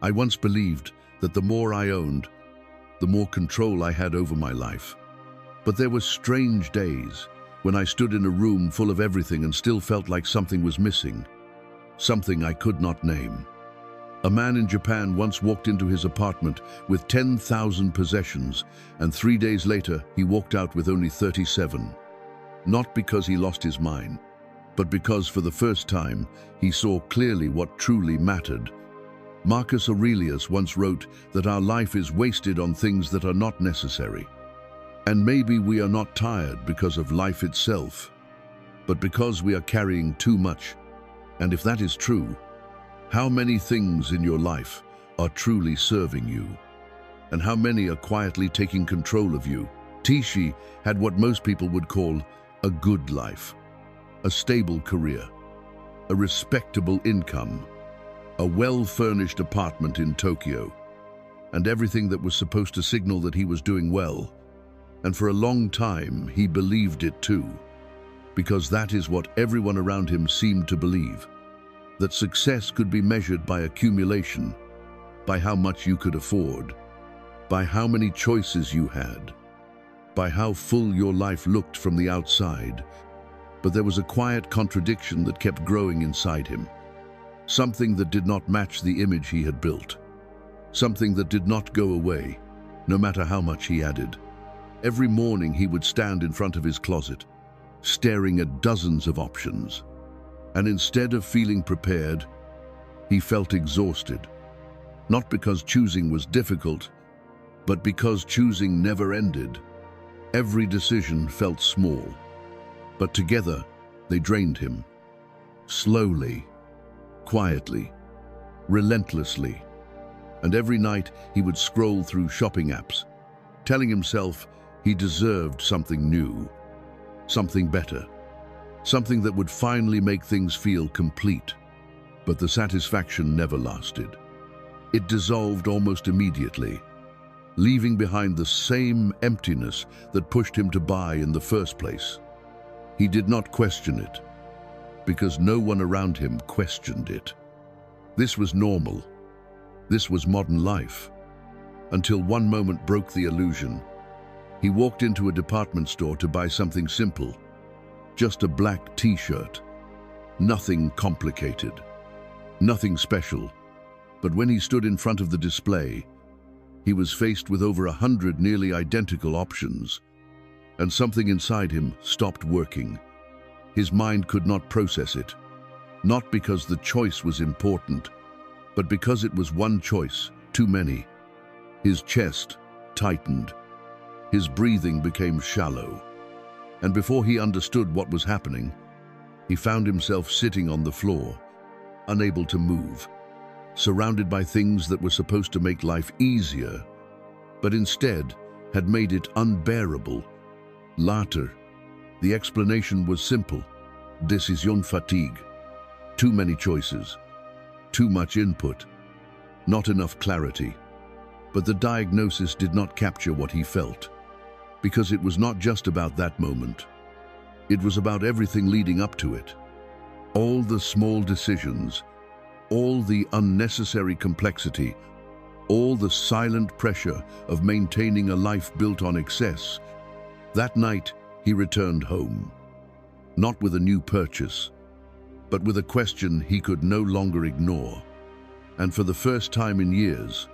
I once believed that the more I owned, the more control I had over my life. But there were strange days when I stood in a room full of everything and still felt like something was missing, something I could not name. A man in Japan once walked into his apartment with 10,000 possessions, and 3 days later he walked out with only 37. Not because he lost his mind, but because for the first time he saw clearly what truly mattered. Marcus Aurelius once wrote that our life is wasted on things that are not necessary. And maybe we are not tired because of life itself, but because we are carrying too much. And if that is true, how many things in your life are truly serving you? And how many are quietly taking control of you? Tishi had what most people would call a good life, a stable career, a respectable income, a well-furnished apartment in Tokyo, and everything that was supposed to signal that he was doing well. And for a long time, he believed it too, because that is what everyone around him seemed to believe, that success could be measured by accumulation, by how much you could afford, by how many choices you had, by how full your life looked from the outside. But there was a quiet contradiction that kept growing inside him, something that did not match the image he had built, something that did not go away, no matter how much he added. Every morning he would stand in front of his closet, staring at dozens of options. And instead of feeling prepared, he felt exhausted. Not because choosing was difficult, but because choosing never ended. Every decision felt small, but together they drained him. Slowly, quietly, relentlessly. And every night he would scroll through shopping apps, telling himself he deserved something new, something better, something that would finally make things feel complete. But the satisfaction never lasted. It dissolved almost immediately, leaving behind the same emptiness that pushed him to buy in the first place. He did not question it, because no one around him questioned it. This was normal. This was modern life. Until one moment broke the illusion. He walked into a department store to buy something simple, just a black t-shirt. Nothing complicated, nothing special. But when he stood in front of the display, he was faced with over 100 nearly identical options, and something inside him stopped working. His mind could not process it, not because the choice was important, but because it was one choice too many. His chest tightened. His breathing became shallow. And before he understood what was happening, he found himself sitting on the floor, unable to move, surrounded by things that were supposed to make life easier, but instead had made it unbearable. Later, the explanation was simple: décision fatigue. Too many choices, too much input, not enough clarity. But the diagnosis did not capture what he felt, because it was not just about that moment. It was about everything leading up to it. All the small decisions, all the unnecessary complexity, all the silent pressure of maintaining a life built on excess. That night, he returned home, not with a new purchase, but with a question he could no longer ignore. And for the first time in years,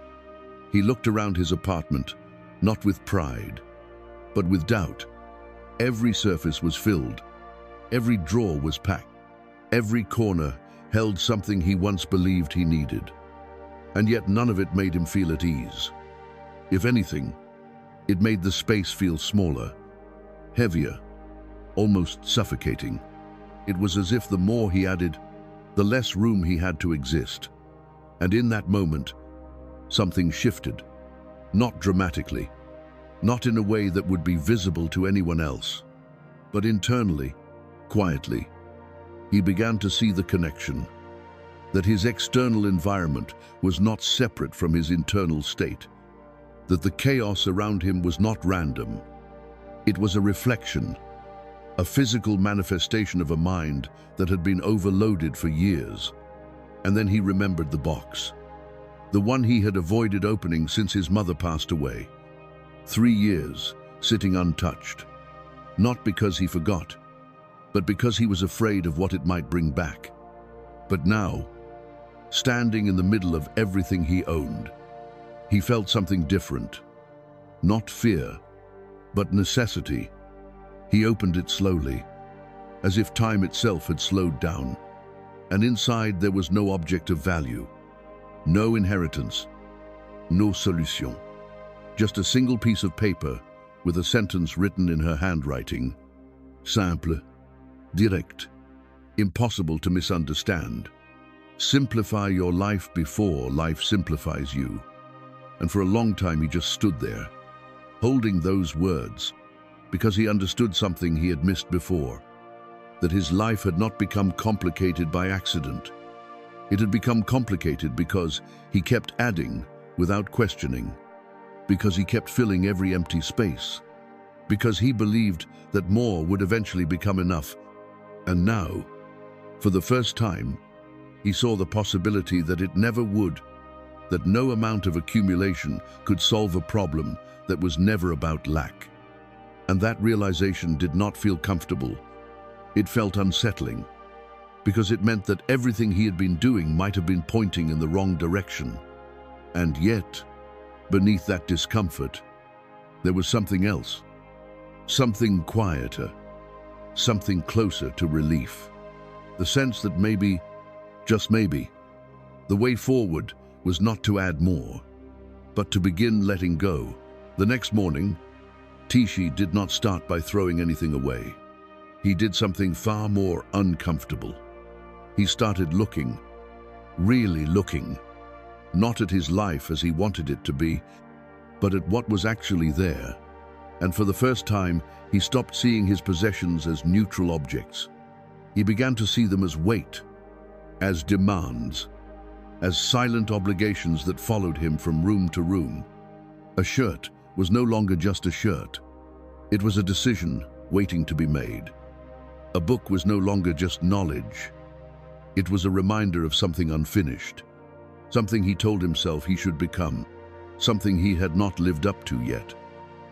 he looked around his apartment, not with pride, but with doubt. Every surface was filled, every drawer was packed, every corner held something he once believed he needed. And yet none of it made him feel at ease. If anything, it made the space feel smaller, heavier, almost suffocating. It was as if the more he added, the less room he had to exist. And in that moment, something shifted, not dramatically, not in a way that would be visible to anyone else, but internally, quietly. He began to see the connection, that his external environment was not separate from his internal state, that the chaos around him was not random. It was a reflection, a physical manifestation of a mind that had been overloaded for years. And then he remembered the box. the one he had avoided opening since his mother passed away. 3 years, sitting untouched. Not because he forgot, but because he was afraid of what it might bring back. But now, standing in the middle of everything he owned, he felt something different. Not fear, but necessity. He opened it slowly, as if time itself had slowed down. And inside there was no object of value, no inheritance, no solution. Just a single piece of paper with a sentence written in her handwriting. Simple, direct, impossible to misunderstand. Simplify your life before life simplifies you. And for a long time he just stood there, holding those words, because he understood something he had missed before. That his life had not become complicated by accident. It had become complicated because he kept adding without questioning, because he kept filling every empty space, because he believed that more would eventually become enough. And now, for the first time, he saw the possibility that it never would, that no amount of accumulation could solve a problem that was never about lack. And that realization did not feel comfortable. It felt unsettling, because it meant that everything he had been doing might have been pointing in the wrong direction. And yet, beneath that discomfort, there was something else, something quieter, something closer to relief. The sense that maybe, just maybe, the way forward was not to add more, but to begin letting go. The next morning, Tishi did not start by throwing anything away. He did something far more uncomfortable. He started looking, really looking, not at his life as he wanted it to be, but at what was actually there. And for the first time, he stopped seeing his possessions as neutral objects. He began to see them as weight, as demands, as silent obligations that followed him from room to room. A shirt was no longer just a shirt. It was a decision waiting to be made. A book was no longer just knowledge. It was a reminder of something unfinished, something he told himself he should become, something he had not lived up to yet.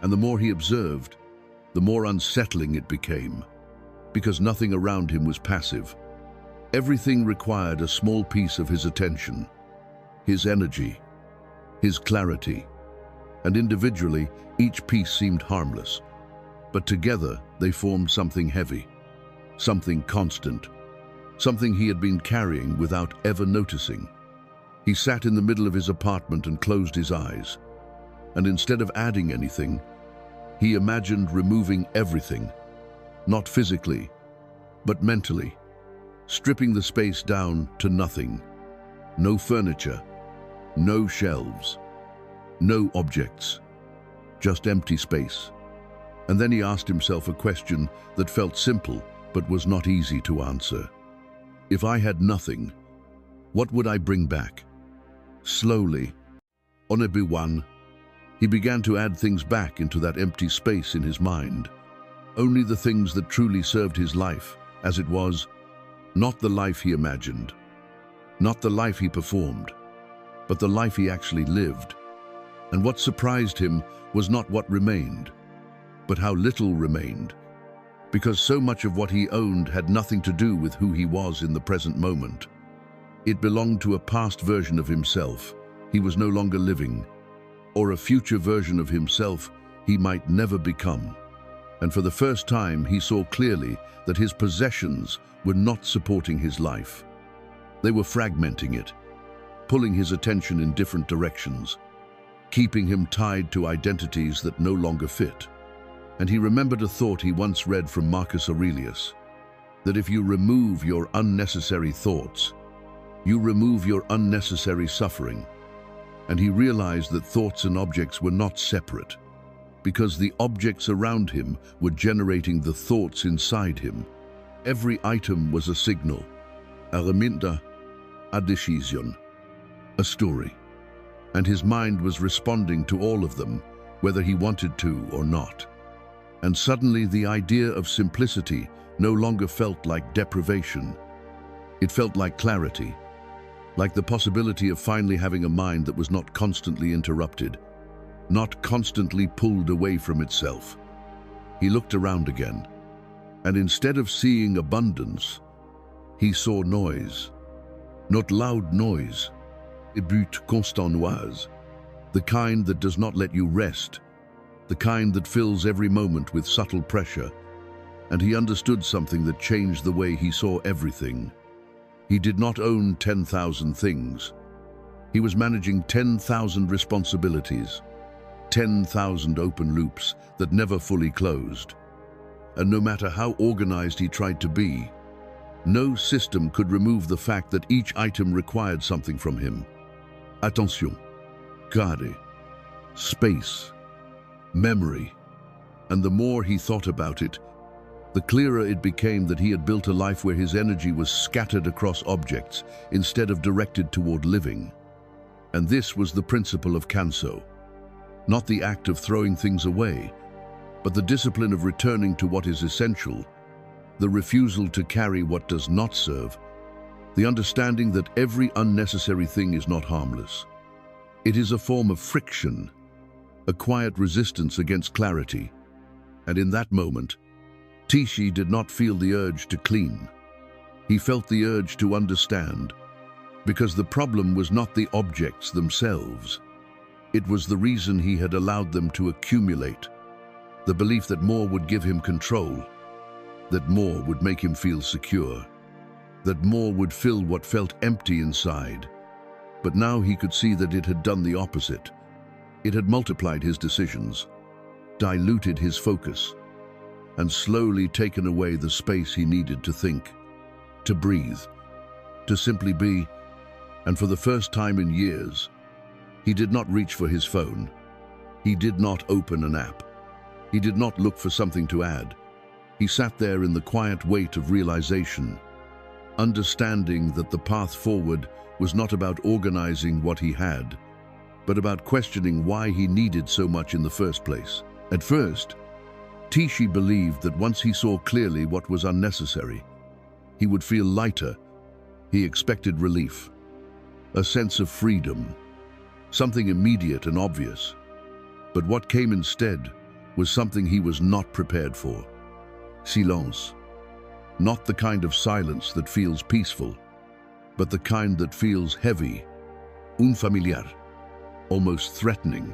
And the more he observed, the more unsettling it became, because nothing around him was passive. Everything required a small piece of his attention, his energy, his clarity. And individually, each piece seemed harmless, but together they formed something heavy, something constant, something he had been carrying without ever noticing. He sat in the middle of his apartment and closed his eyes, and instead of adding anything, he imagined removing everything, not physically, but mentally, stripping the space down to nothing. No furniture, no shelves, no objects, just empty space. And then he asked himself a question that felt simple but was not easy to answer. If I had nothing, what would I bring back? Slowly, one, he began to add things back into that empty space in his mind. Only the things that truly served his life, as it was, not the life he imagined, not the life he performed, but the life he actually lived. And what surprised him was not what remained, but how little remained, because so much of what he owned had nothing to do with who he was in the present moment. It belonged to a past version of himself he was no longer living, or a future version of himself he might never become. And for the first time, he saw clearly that his possessions were not supporting his life. They were fragmenting it, pulling his attention in different directions, keeping him tied to identities that no longer fit. And he remembered a thought he once read from Marcus Aurelius, that if you remove your unnecessary thoughts, you remove your unnecessary suffering. And he realized that thoughts and objects were not separate, because the objects around him were generating the thoughts inside him. Every item was a signal, a reminder, a decision, a story. And his mind was responding to all of them, whether he wanted to or not. And suddenly the idea of simplicity no longer felt like deprivation. It felt like clarity. like the possibility of finally having a mind that was not constantly interrupted, not constantly pulled away from itself. He looked around again, and instead of seeing abundance, he saw noise. Not loud noise, but constant noise, the kind that does not let you rest, the kind that fills every moment with subtle pressure. And he understood something that changed the way he saw everything. He did not own 10,000 things. He was managing 10,000 responsibilities, 10,000 open loops that never fully closed. And no matter how organized he tried to be, no system could remove the fact that each item required something from him. Attention, garde, space, memory. And the more he thought about it, the clearer it became that he had built a life where his energy was scattered across objects instead of directed toward living. And this was the principle of Kanso. Not the act of throwing things away, but the discipline of returning to what is essential, the refusal to carry what does not serve, the understanding that every unnecessary thing is not harmless. It is a form of friction, a quiet resistance against clarity. And in that moment, Tishi did not feel the urge to clean. He felt the urge to understand, because the problem was not the objects themselves. It was the reason he had allowed them to accumulate, the belief that more would give him control, that more would make him feel secure, that more would fill what felt empty inside. But now he could see that it had done the opposite. It had multiplied his decisions, diluted his focus, and slowly taken away the space he needed to think, to breathe, to simply be. And for the first time in years, he did not reach for his phone. He did not open an app. He did not look for something to add. He sat there in the quiet weight of realization, understanding that the path forward was not about organizing what he had, but about questioning why he needed so much in the first place. At first, Tishi believed that once he saw clearly what was unnecessary, he would feel lighter. He expected relief, a sense of freedom, something immediate and obvious. But what came instead was something he was not prepared for. Silence. Not the kind of silence that feels peaceful, but the kind that feels heavy, unfamiliar, almost threatening,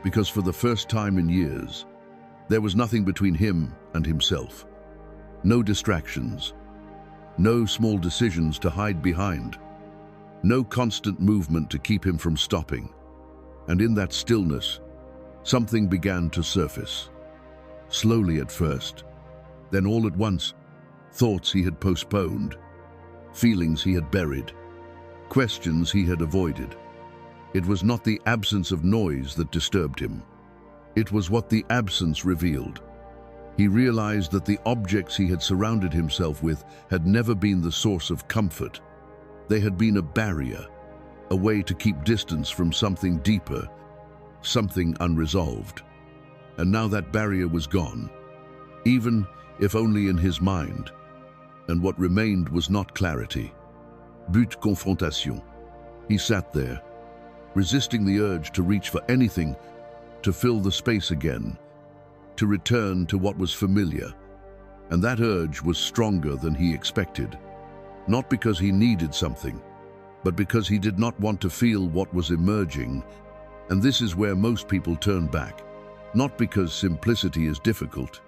because for the first time in years, there was nothing between him and himself. No distractions, no small decisions to hide behind, no constant movement to keep him from stopping. And in that stillness, something began to surface. Slowly at first, then all at once, thoughts he had postponed, feelings he had buried, questions he had avoided. It was not the absence of noise that disturbed him. It was what the absence revealed. He realized that the objects he had surrounded himself with had never been the source of comfort. They had been a barrier, a way to keep distance from something deeper, something unresolved. And now that barrier was gone, even if only in his mind. And what remained was not clarity, but confrontation. He sat there, resisting the urge to reach for anything, to fill the space again, to return to what was familiar. And that urge was stronger than he expected, not because he needed something, but because he did not want to feel what was emerging. And this is where most people turn back, not because simplicity is difficult,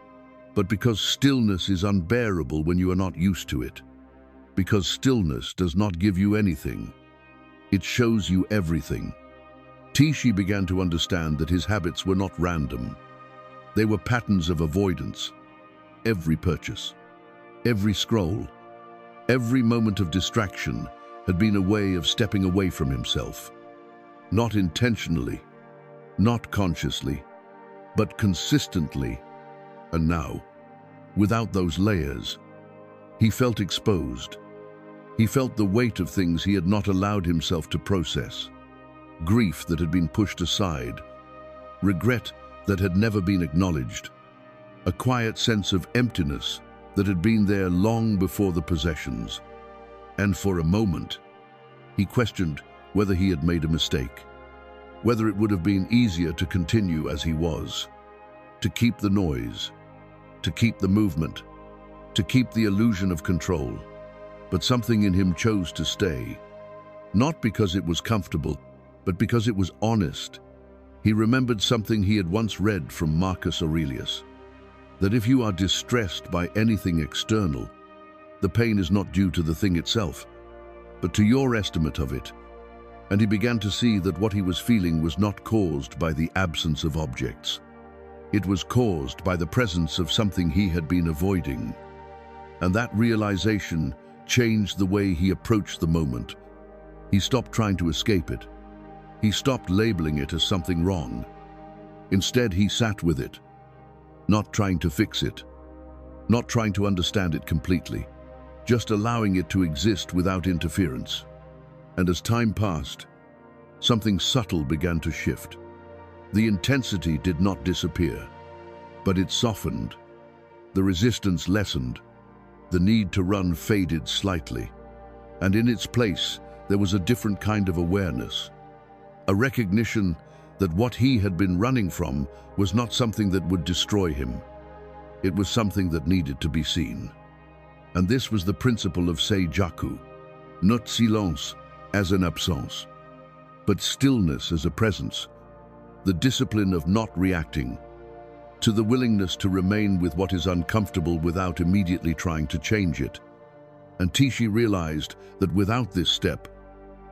but because stillness is unbearable when you are not used to it. Because stillness does not give you anything. It shows you everything. Tishi began to understand that his habits were not random. They were patterns of avoidance. Every purchase, every scroll, every moment of distraction had been a way of stepping away from himself. Not intentionally, not consciously, but consistently. And now, without those layers, he felt exposed. He felt the weight of things he had not allowed himself to process. Grief that had been pushed aside, regret that had never been acknowledged, a quiet sense of emptiness that had been there long before the possessions. And for a moment, He questioned whether he had made a mistake, whether it would have been easier to continue as he was, to keep the noise, to keep the movement, to keep the illusion of control. But something in him chose to stay, not because it was comfortable, but because it was honest. He remembered something he had once read from Marcus Aurelius, that if you are distressed by anything external, the pain is not due to the thing itself, but to your estimate of it. And he began to see that what he was feeling was not caused by the absence of objects. It was caused by the presence of something he had been avoiding. And that realization changed the way he approached the moment. He stopped trying to escape it. He stopped labeling it as something wrong. Instead, he sat with it, not trying to fix it, not trying to understand it completely, just allowing it to exist without interference. And as time passed, something subtle began to shift. The intensity did not disappear, but it softened. The resistance lessened. The need to run faded slightly. And in its place, there was a different kind of awareness. A recognition that what he had been running from was not something that would destroy him. It was something that needed to be seen. And this was the principle of Seijaku, not silence as an absence, but stillness as a presence, the discipline of not reacting, to the willingness to remain with what is uncomfortable without immediately trying to change it. And Tishi realized that without this step,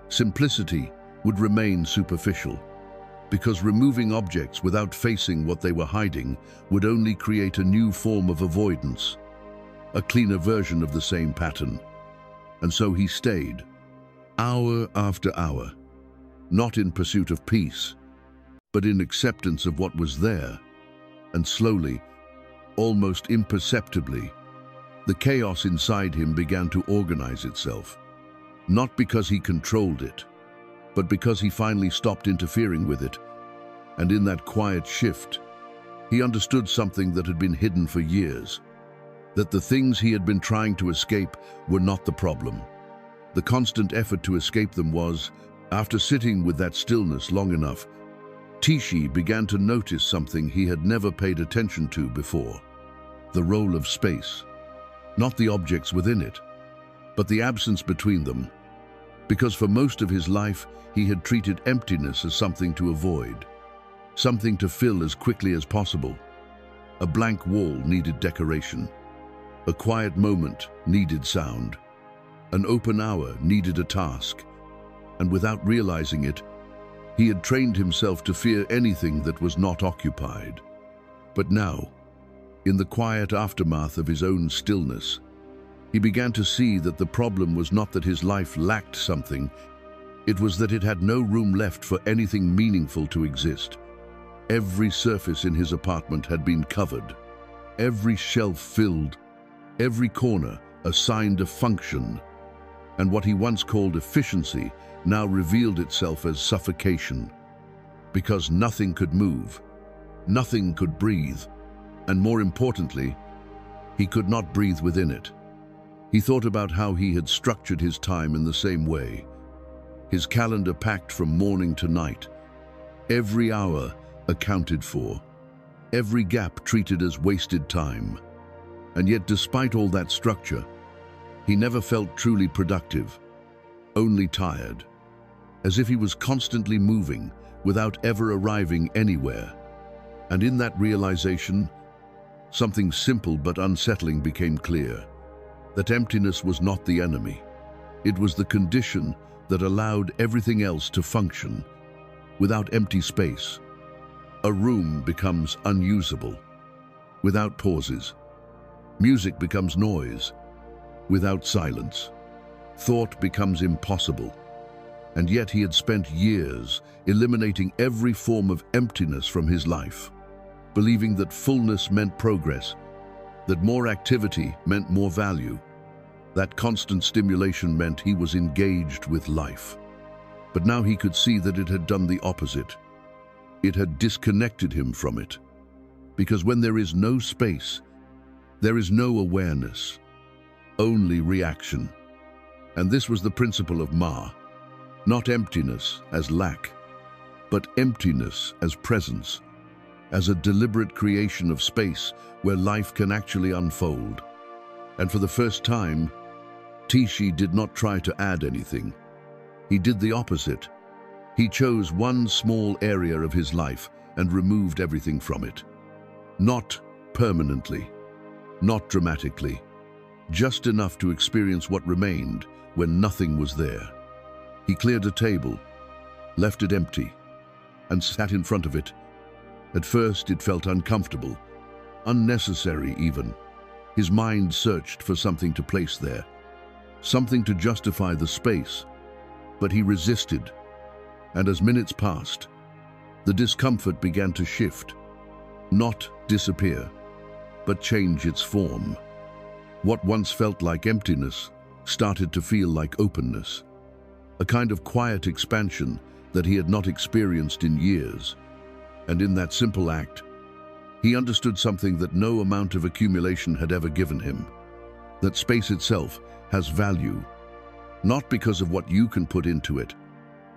simplicity would remain superficial, because removing objects without facing what they were hiding would only create a new form of avoidance, a cleaner version of the same pattern. And so he stayed, hour after hour, not in pursuit of peace, but in acceptance of what was there. And slowly, almost imperceptibly, the chaos inside him began to organize itself, not because he controlled it, but because he finally stopped interfering with it. And in that quiet shift, he understood something that had been hidden for years, that the things he had been trying to escape were not the problem. The constant effort to escape them was, after sitting with that stillness long enough, Tishi began to notice something he had never paid attention to before: the role of space. Not the objects within it, but the absence between them. Because for most of his life, he had treated emptiness as something to avoid, something to fill as quickly as possible. A blank wall needed decoration. A quiet moment needed sound. An open hour needed a task. And without realizing it, he had trained himself to fear anything that was not occupied. But now, in the quiet aftermath of his own stillness, he began to see that the problem was not that his life lacked something, it was that it had no room left for anything meaningful to exist. Every surface in his apartment had been covered, every shelf filled, every corner assigned a function, and what he once called efficiency now revealed itself as suffocation, because nothing could move, nothing could breathe, and more importantly, he could not breathe within it. He thought about how he had structured his time in the same way, his calendar packed from morning to night, every hour accounted for, every gap treated as wasted time. And yet, despite all that structure, he never felt truly productive, only tired, as if he was constantly moving without ever arriving anywhere. And in that realization, something simple but unsettling became clear: that emptiness was not the enemy. It was the condition that allowed everything else to function. Without empty space, a room becomes unusable. Without pauses, music becomes noise. Without silence, thought becomes impossible. And yet he had spent years eliminating every form of emptiness from his life, believing that fullness meant progress, that more activity meant more value, that constant stimulation meant he was engaged with life. But now he could see that it had done the opposite. It had disconnected him from it. Because when there is no space, there is no awareness, only reaction. And this was the principle of Ma, Not emptiness as lack, but emptiness as presence, as a deliberate creation of space where life can actually unfold. And for the first time, Tishi did not try to add anything. He did the opposite. He chose one small area of his life and removed everything from it. Not permanently, not dramatically, just enough to experience what remained when nothing was there. He cleared a table, left it empty, and sat in front of it. At first it felt uncomfortable, unnecessary even. His mind searched for something to place there, something to justify the space, but he resisted. And as minutes passed, the discomfort began to shift, not disappear, but change its form. What once felt like emptiness started to feel like openness, a kind of quiet expansion that he had not experienced in years. And in that simple act, he understood something that no amount of accumulation had ever given him, that space itself has value, not because of what you can put into it,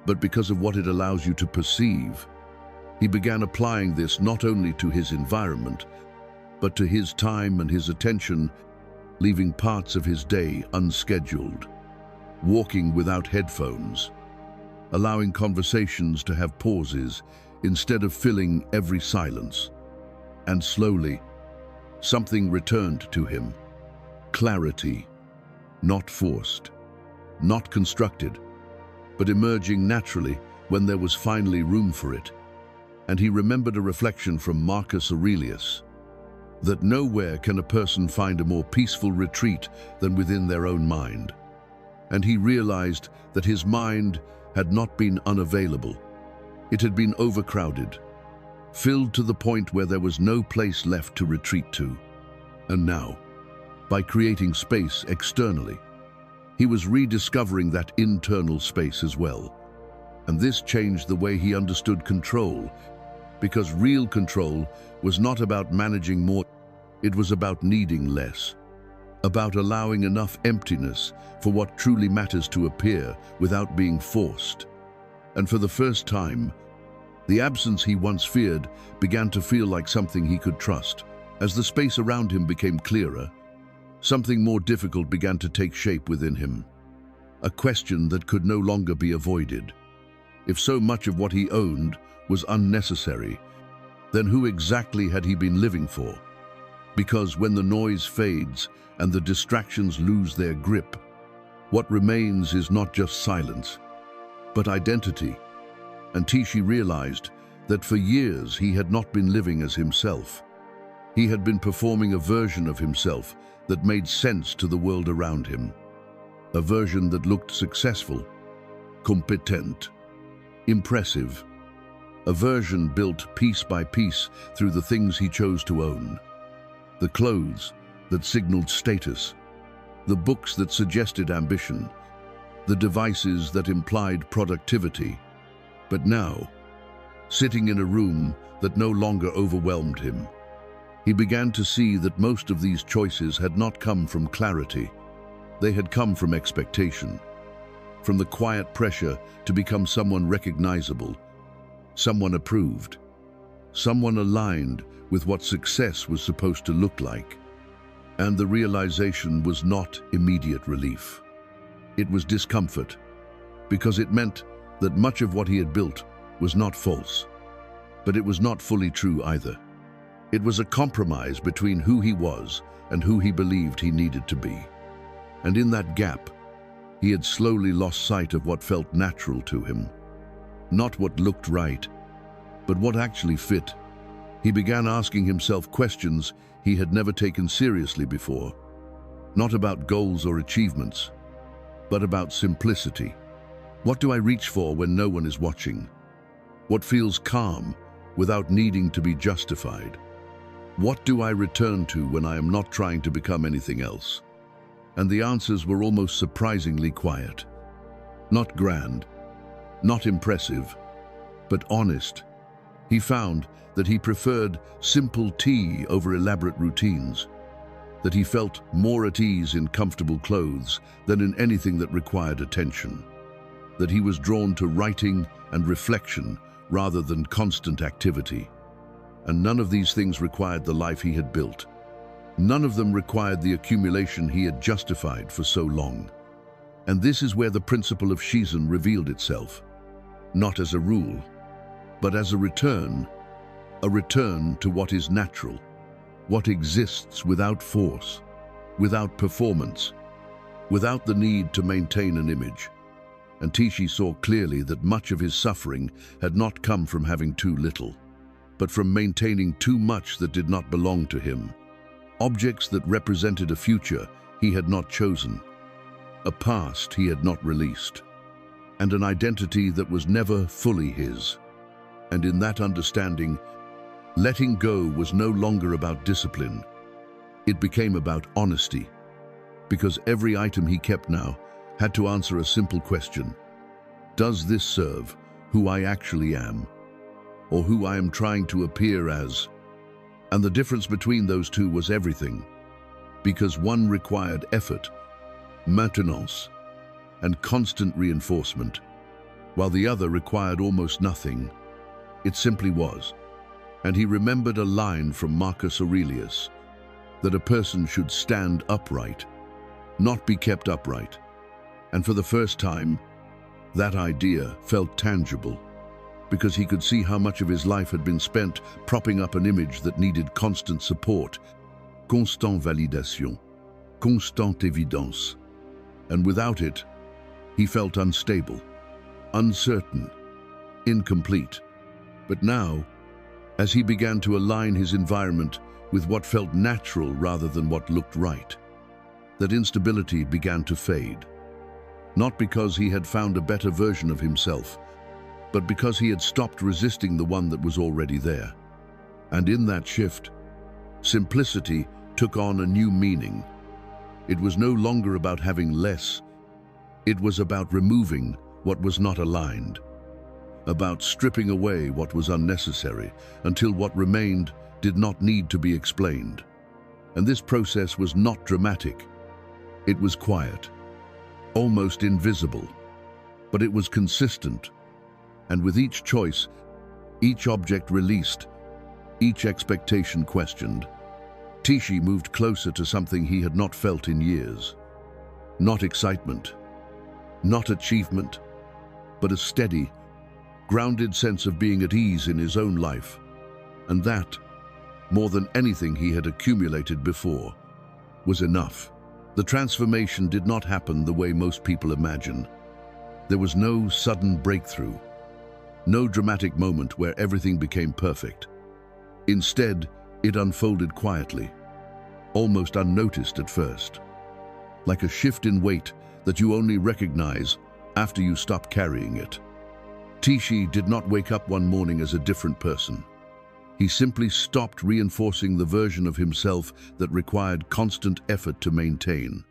but because of what it allows you to perceive. He began applying this not only to his environment, but to his time and his attention, leaving parts of his day unscheduled, walking without headphones, allowing conversations to have pauses instead of filling every silence. And slowly, something returned to him. Clarity, not forced, not constructed, but emerging naturally when there was finally room for it. And he remembered a reflection from Marcus Aurelius, that nowhere can a person find a more peaceful retreat than within their own mind. And he realized that his mind had not been unavailable. It had been overcrowded, filled to the point where there was no place left to retreat to. And now, by creating space externally, he was rediscovering that internal space as well. And this changed the way he understood control, because real control was not about managing more, it was about needing less, about allowing enough emptiness for what truly matters to appear without being forced. And for the first time, the absence he once feared began to feel like something he could trust. As the space around him became clearer, something more difficult began to take shape within him. A question that could no longer be avoided. If so much of what he owned was unnecessary, then who exactly had he been living for? Because when the noise fades and the distractions lose their grip, what remains is not just silence, but identity. And Tishi realized that for years he had not been living as himself. He had been performing a version of himself that made sense to the world around him. A version that looked successful, competent, impressive. A version built piece by piece through the things he chose to own. The clothes that signaled status, the books that suggested ambition, the devices that implied productivity. But now, sitting in a room that no longer overwhelmed him, he began to see that most of these choices had not come from clarity. They had come from expectation, from the quiet pressure to become someone recognizable, someone approved, someone aligned with what success was supposed to look like. And the realization was not immediate relief. It was discomfort, because it meant that much of what he had built was not false, but it was not fully true either. It was a compromise between who he was and who he believed he needed to be. And in that gap, he had slowly lost sight of what felt natural to him. Not what looked right, but what actually fit. He began asking himself questions he had never taken seriously before, not about goals or achievements, but about simplicity. What do I reach for when no one is watching? What feels calm without needing to be justified? What do I return to when I am not trying to become anything else? And the answers were almost surprisingly quiet. Not grand, not impressive, but honest. He found that he preferred simple tea over elaborate routines, that he felt more at ease in comfortable clothes than in anything that required attention. that he was drawn to writing and reflection rather than constant activity. And none of these things required the life he had built. None of them required the accumulation he had justified for so long. And this is where the principle of Shizen revealed itself, not as a rule, but as a return to what is natural, what exists without force, without performance, without the need to maintain an image. And Tishi saw clearly that much of his suffering had not come from having too little, but from maintaining too much that did not belong to him. Objects that represented a future he had not chosen, a past he had not released, and an identity that was never fully his. And in that understanding, letting go was no longer about discipline. It became about honesty, because every item he kept now had to answer a simple question. Does this serve who I actually am, or who I am trying to appear as? And the difference between those two was everything, because one required effort, maintenance, and constant reinforcement, while the other required almost nothing. It simply was. And he remembered a line from Marcus Aurelius, that a person should stand upright, not be kept upright. And for the first time, that idea felt tangible, because he could see how much of his life had been spent propping up an image that needed constant support, constant validation, constant évidence. And without it, he felt unstable, uncertain, incomplete. But now, as he began to align his environment with what felt natural rather than what looked right, that instability began to fade. Not because he had found a better version of himself, but because he had stopped resisting the one that was already there. And in that shift, simplicity took on a new meaning. It was no longer about having less. It was about removing what was not aligned, about stripping away what was unnecessary until what remained did not need to be explained. And this process was not dramatic. It was quiet, almost invisible, but it was consistent. And with each choice, each object released, each expectation questioned, Tishi moved closer to something he had not felt in years. Not excitement, not achievement, but a steady, grounded sense of being at ease in his own life. And that, more than anything he had accumulated before, was enough. The transformation did not happen the way most people imagine. There was no sudden breakthrough, no dramatic moment where everything became perfect. Instead, it unfolded quietly, almost unnoticed at first, like a shift in weight that you only recognize after you stop carrying it. Tishi did not wake up one morning as a different person. He simply stopped reinforcing the version of himself that required constant effort to maintain.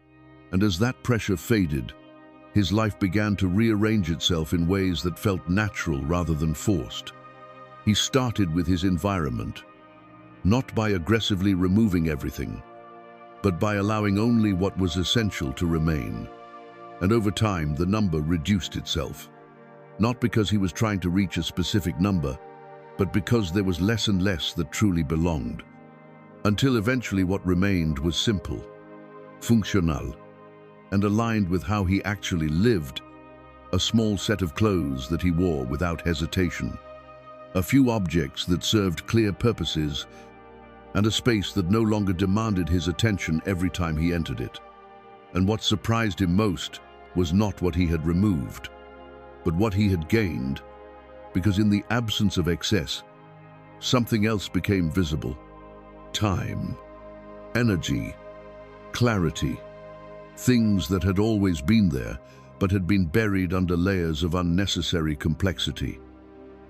And as that pressure faded, his life began to rearrange itself in ways that felt natural rather than forced. He started with his environment, not by aggressively removing everything, but by allowing only what was essential to remain. And over time, the number reduced itself, not because he was trying to reach a specific number, but because there was less and less that truly belonged, until eventually what remained was simple, functional, and aligned with how he actually lived, a small set of clothes that he wore without hesitation, a few objects that served clear purposes, and a space that no longer demanded his attention every time he entered it. And what surprised him most was not what he had removed, but what he had gained, because in the absence of excess, something else became visible. Time, energy, clarity, things that had always been there, but had been buried under layers of unnecessary complexity.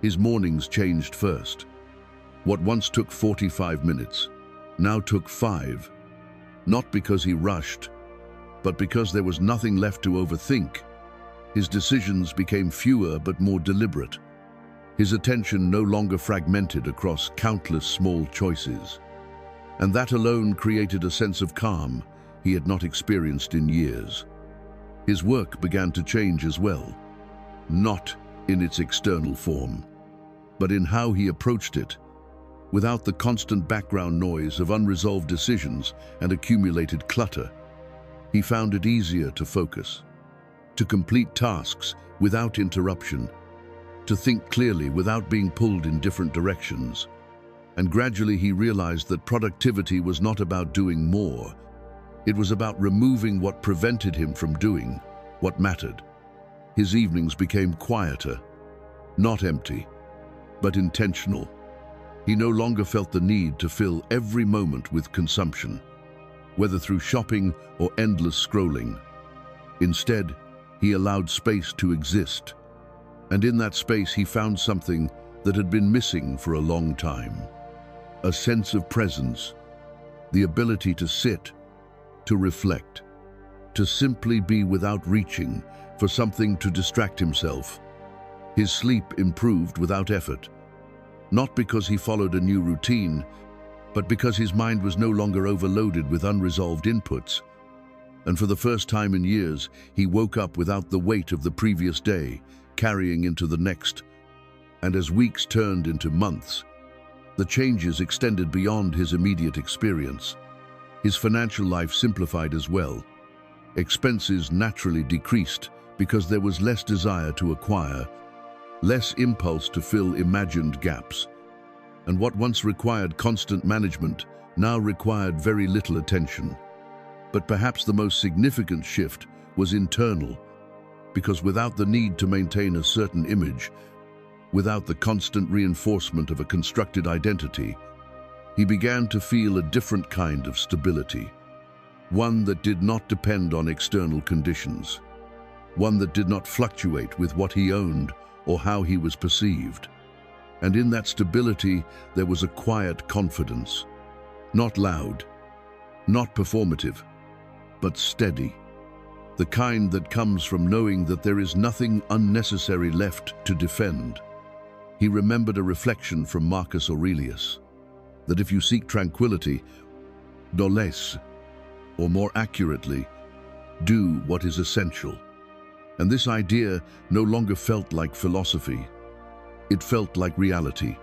His mornings changed first. What once took 45 minutes now took 5, not because he rushed, but because there was nothing left to overthink. His decisions became fewer but more deliberate. His attention no longer fragmented across countless small choices. And that alone created a sense of calm he had not experienced in years. His work began to change as well. not in its external form, but in how he approached it, without the constant background noise of unresolved decisions and accumulated clutter. He found it easier to focus, to complete tasks without interruption, to think clearly without being pulled in different directions. And gradually he realized that productivity was not about doing more. It was about removing what prevented him from doing what mattered. His evenings became quieter, not empty, but intentional. He no longer felt the need to fill every moment with consumption, whether through shopping or endless scrolling. Instead, he allowed space to exist. And in that space, he found something that had been missing for a long time. A sense of presence, the ability to sit, to reflect, to simply be without reaching for something to distract himself. His sleep improved without effort, not because he followed a new routine, but because his mind was no longer overloaded with unresolved inputs. And for the first time in years, he woke up without the weight of the previous day, carrying into the next. And as weeks turned into months, the changes extended beyond his immediate experience. His financial life simplified as well. Expenses naturally decreased because there was less desire to acquire, less impulse to fill imagined gaps. And what once required constant management now required very little attention. But perhaps the most significant shift was internal, because without the need to maintain a certain image, without the constant reinforcement of a constructed identity, he began to feel a different kind of stability, one that did not depend on external conditions, one that did not fluctuate with what he owned or how he was perceived. And in that stability, there was a quiet confidence, not loud, not performative, but steady, the kind that comes from knowing that there is nothing unnecessary left to defend. He remembered a reflection from Marcus Aurelius, that if you seek tranquility, do less, or more accurately, do what is essential. And this idea no longer felt like philosophy. It felt like reality,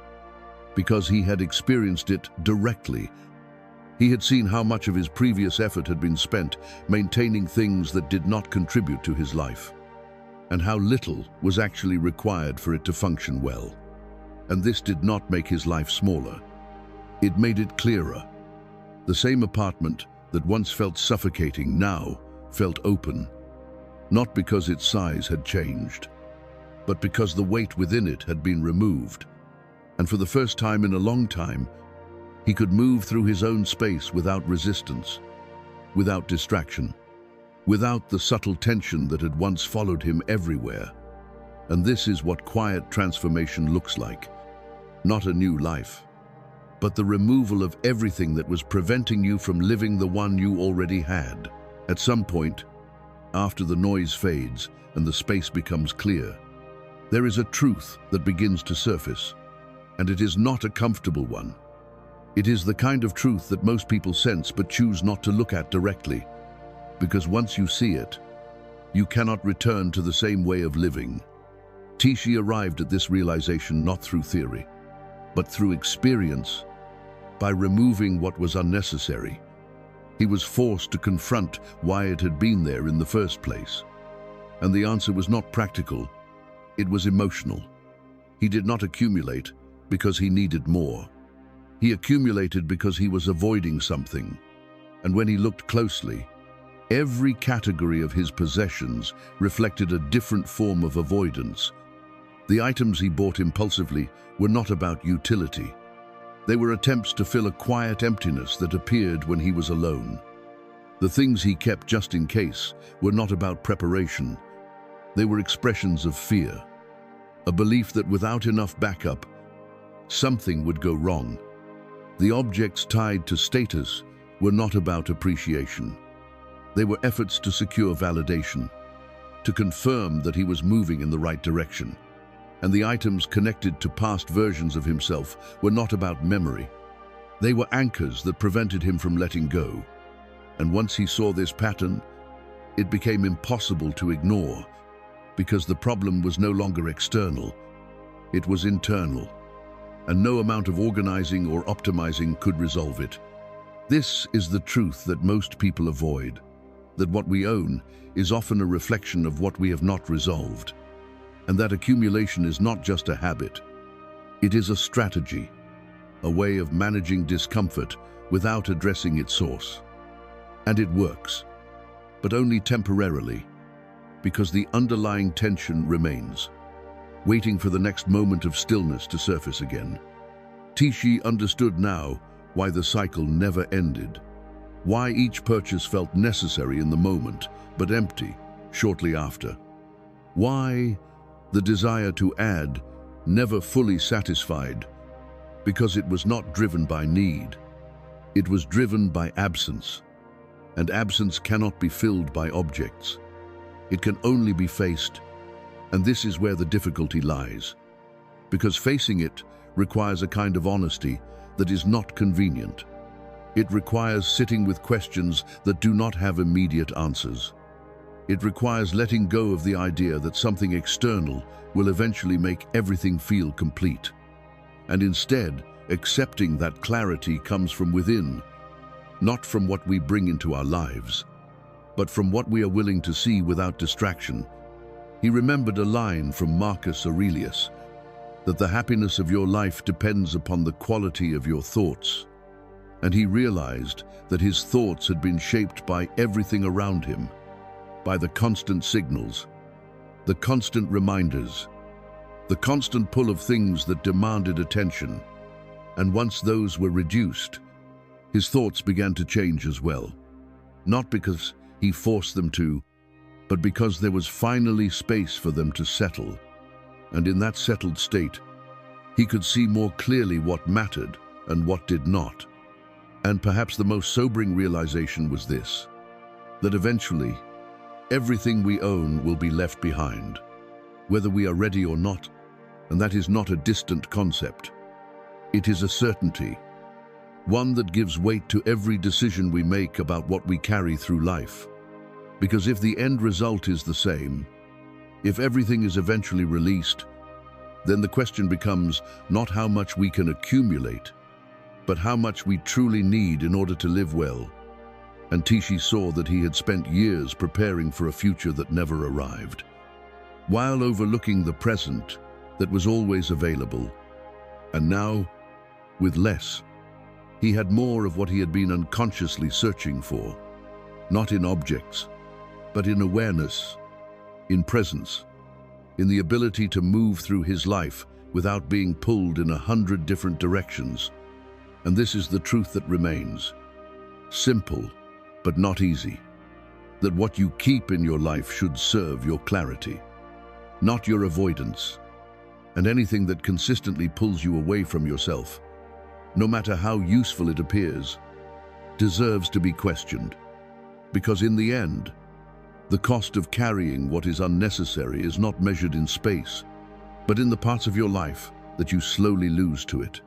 because he had experienced it directly. He had seen how much of his previous effort had been spent maintaining things that did not contribute to his life, and how little was actually required for it to function well. And this did not make his life smaller. It made it clearer. The same apartment that once felt suffocating now felt open, not because its size had changed, but because the weight within it had been removed. And for the first time in a long time, he could move through his own space without resistance, without distraction, without the subtle tension that had once followed him everywhere. And this is what quiet transformation looks like. Not a new life, but the removal of everything that was preventing you from living the one you already had. At some point, after the noise fades and the space becomes clear, there is a truth that begins to surface, and it is not a comfortable one. It is the kind of truth that most people sense but choose not to look at directly, because once you see it, you cannot return to the same way of living. Tishi arrived at this realization not through theory, but through experience. By removing what was unnecessary, he was forced to confront why it had been there in the first place. And the answer was not practical, it was emotional. He did not accumulate because he needed more. He accumulated because he was avoiding something. And when he looked closely, every category of his possessions reflected a different form of avoidance. The items he bought impulsively were not about utility. They were attempts to fill a quiet emptiness that appeared when he was alone. The things he kept just in case were not about preparation. They were expressions of fear, a belief that without enough backup, something would go wrong. The objects tied to status were not about appreciation. They were efforts to secure validation, to confirm that he was moving in the right direction. And the items connected to past versions of himself were not about memory. They were anchors that prevented him from letting go. And once he saw this pattern, it became impossible to ignore, because the problem was no longer external, it was internal, and no amount of organizing or optimizing could resolve it. This is the truth that most people avoid, that what we own is often a reflection of what we have not resolved, and that accumulation is not just a habit, it is a strategy, a way of managing discomfort without addressing its source. And it works, but only temporarily, because the underlying tension remains, waiting for the next moment of stillness to surface again. Tishi understood now why the cycle never ended, why each purchase felt necessary in the moment, but empty shortly after. Why the desire to add never fully satisfied, because it was not driven by need. It was driven by absence, and absence cannot be filled by objects. It can only be faced, and this is where the difficulty lies, because facing it requires a kind of honesty that is not convenient. It requires sitting with questions that do not have immediate answers. It requires letting go of the idea that something external will eventually make everything feel complete, and instead accepting that clarity comes from within, not from what we bring into our lives, but from what we are willing to see without distraction. He remembered a line from Marcus Aurelius, that the happiness of your life depends upon the quality of your thoughts. And he realized that his thoughts had been shaped by everything around him, by the constant signals, the constant reminders, the constant pull of things that demanded attention. And once those were reduced, his thoughts began to change as well. Not because he forced them to, but because there was finally space for them to settle. And in that settled state, he could see more clearly what mattered and what did not. And perhaps the most sobering realization was this, that eventually, everything we own will be left behind, whether we are ready or not, and that is not a distant concept. It is a certainty, one that gives weight to every decision we make about what we carry through life. Because if the end result is the same, if everything is eventually released, then the question becomes not how much we can accumulate, but how much we truly need in order to live well. And Tishi saw that he had spent years preparing for a future that never arrived, while overlooking the present that was always available. And now, with less, he had more of what he had been unconsciously searching for, not in objects, but in awareness, in presence, in the ability to move through his life without being pulled in 100 different directions. And this is the truth that remains. Simple, but not easy. That what you keep in your life should serve your clarity, not your avoidance. And anything that consistently pulls you away from yourself, no matter how useful it appears, deserves to be questioned. Because in the end, the cost of carrying what is unnecessary is not measured in space, but in the parts of your life that you slowly lose to it.